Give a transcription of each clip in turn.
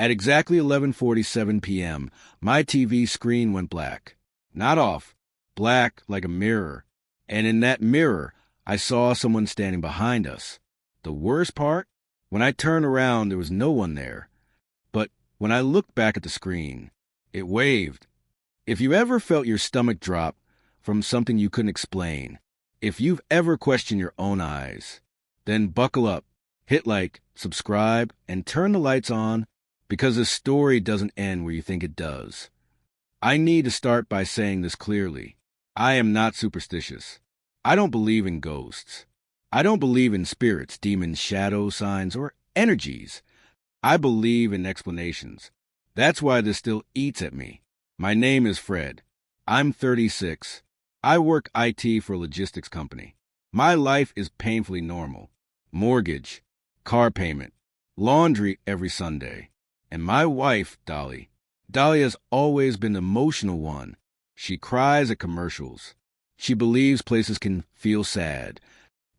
At exactly 11:47 p.m., my TV screen went black. Not off, black like a mirror. And in that mirror, I saw someone standing behind us. The worst part? When I turned around, there was no one there. But when I looked back at the screen, it waved. If you ever felt your stomach drop from something you couldn't explain, if you've ever questioned your own eyes, then buckle up, hit like, subscribe, and turn the lights on, because this story doesn't end where you think it does. I need to start by saying this clearly. I am not superstitious. I don't believe in ghosts. I don't believe in spirits, demons, shadow signs, or energies. I believe in explanations. That's why this still eats at me. My name is Fred. I'm 36. I work IT for a logistics company. My life is painfully normal. Mortgage, car payment, laundry every Sunday. And my wife, Dolly has always been the emotional one. She cries at commercials. She believes places can feel sad.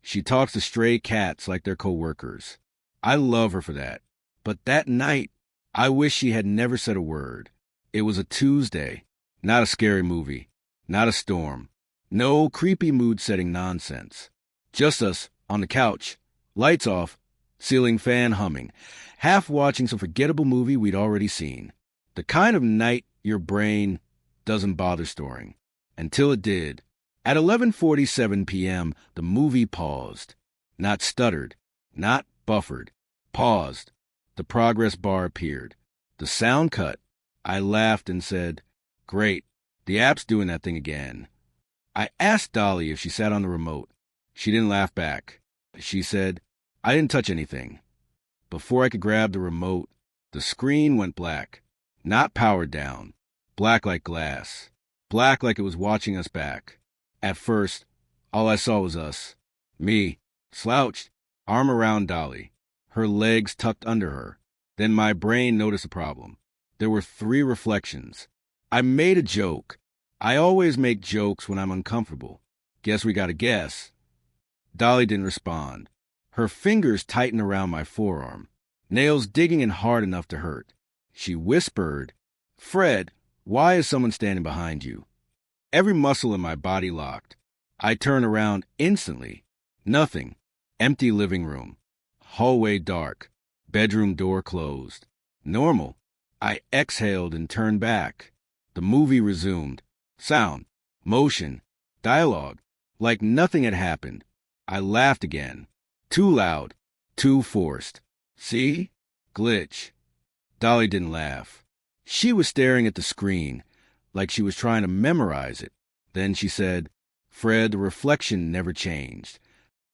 She talks to stray cats like they're co-workers. I love her for that. But that night, I wish she had never said a word. It was a Tuesday, not a scary movie, not a storm, no creepy mood-setting nonsense. Just us on the couch, lights off, ceiling fan humming, half watching some forgettable movie we'd already seen. The kind of night your brain doesn't bother storing. Until it did. At 11:47 p.m., the movie paused. Not stuttered, not buffered. Paused. The progress bar appeared. The sound cut. I laughed and said, "Great, the app's doing that thing again." I asked Dolly if she sat on the remote. She didn't laugh back. She said, "I didn't touch anything." Before I could grab the remote, the screen went black. Not powered down. Black like glass. Black like it was watching us back. At first, all I saw was us. Me, slouched, arm around Dolly, her legs tucked under her. Then my brain noticed a problem. There were 3 reflections. I made a joke. I always make jokes when I'm uncomfortable. Guess we got a guess. Dolly didn't respond. Her fingers tightened around my forearm, nails digging in hard enough to hurt. She whispered, "Fred, why is someone standing behind you?" Every muscle in my body locked. I turned around instantly. Nothing. Empty living room. Hallway dark. Bedroom door closed. Normal. I exhaled and turned back. The movie resumed. Sound. Motion. Dialogue. Like nothing had happened. I laughed again. Too loud. Too forced. See? Glitch. Dolly didn't laugh. She was staring at the screen, like she was trying to memorize it. Then she said, "Fred, the reflection never changed."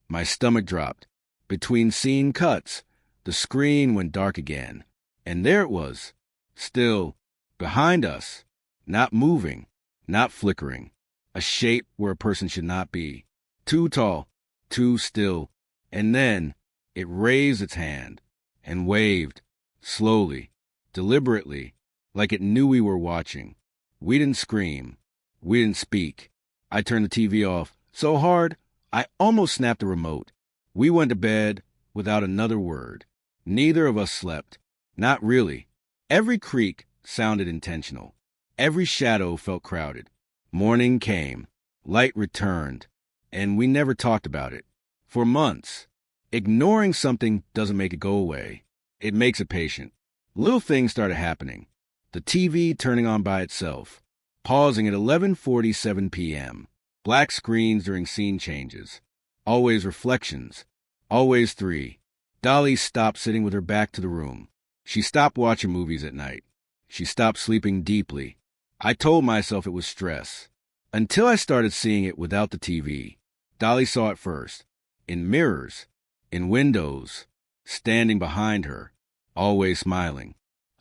My stomach dropped. Between scene cuts, the screen went dark again. And there it was, still, behind us, not moving, not flickering, a shape where a person should not be. Too tall, too still. And then it raised its hand and waved, slowly, deliberately, like it knew we were watching. We didn't scream. We didn't speak. I turned the TV off so hard, I almost snapped the remote. We went to bed without another word. Neither of us slept. Not really. Every creak sounded intentional. Every shadow felt crowded. Morning came. Light returned. And we never talked about it. For months. Ignoring something doesn't make it go away. It makes it patient. Little things started happening. The TV turning on by itself. Pausing at 11:47 p.m. Black screens during scene changes. Always reflections. Always 3. Dolly stopped sitting with her back to the room. She stopped watching movies at night. She stopped sleeping deeply. I told myself it was stress. Until I started seeing it without the TV. Dolly saw it first. In mirrors. In windows. Standing behind her. Always smiling.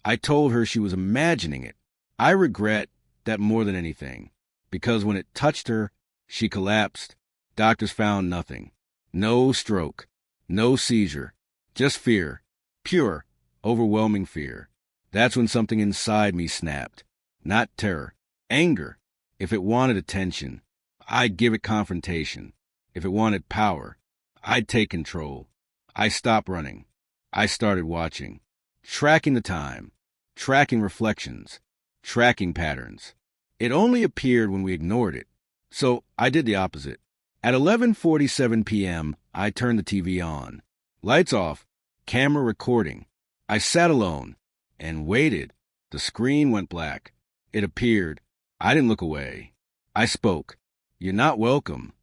I told her she was imagining it. I regret that more than anything. Because when it touched her, she collapsed. Doctors found nothing. No stroke. No seizure. Just fear. Pure, overwhelming fear. That's when something inside me snapped. Not terror. Anger. If it wanted attention, I'd give it confrontation. If it wanted power, I'd take control. I stopped running. I started watching. Tracking the time. tracking reflections, tracking patterns. It only appeared when we ignored it. So I did the opposite. At 11:47 p.m., I turned the TV on. Lights off, camera recording. I sat alone and waited. The screen went black. It appeared. I didn't look away. I spoke. "You're not welcome."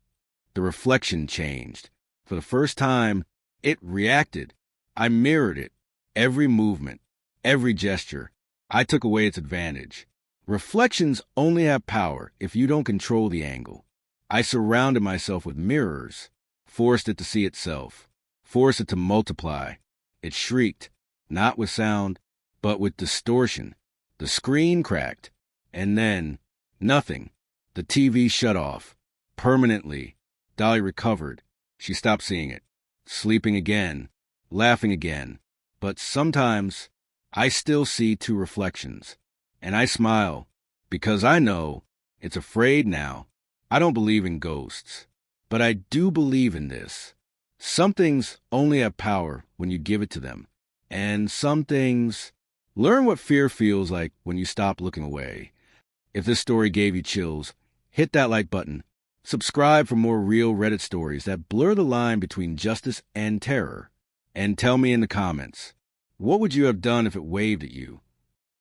The reflection changed. For the first time, it reacted. I mirrored it. Every movement, every gesture. I took away its advantage. Reflections only have power if you don't control the angle. I surrounded myself with mirrors, forced it to see itself, forced it to multiply. It shrieked, not with sound, but with distortion. The screen cracked, and then nothing. The TV shut off. Permanently. Dolly recovered. She stopped seeing it. Sleeping again. Laughing again. But sometimes I still see two reflections. And I smile, because I know it's afraid now. I don't believe in ghosts, but I do believe in this. Some things only have power when you give it to them. And some things... Learn what fear feels like when you stop looking away. If this story gave you chills, hit that like button. Subscribe for more real Reddit stories that blur the line between justice and terror. And tell me in the comments, what would you have done if it waved at you?